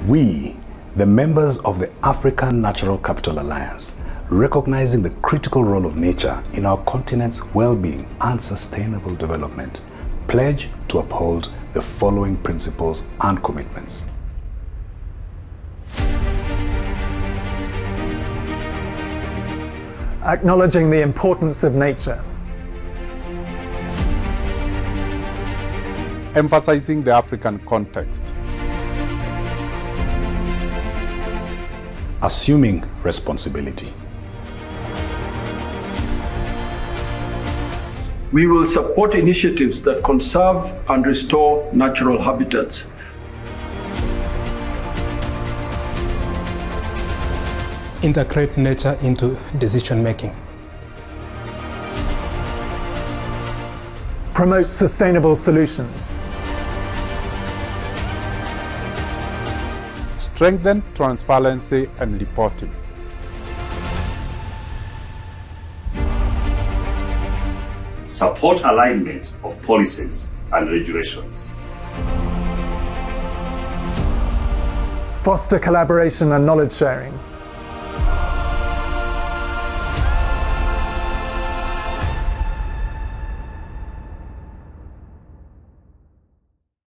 We, the members of the African Natural Capital Alliance, recognizing the critical role of nature in our continent's well-being and sustainable development, pledge to uphold the following principles and commitments. Acknowledging the importance of nature. Emphasizing the African context. Assuming responsibility. We will support initiatives that conserve and restore natural habitats. Integrate nature into decision making. Promote sustainable solutions. Strengthen transparency and reporting. Support alignment of policies and regulations. Foster collaboration and knowledge sharing.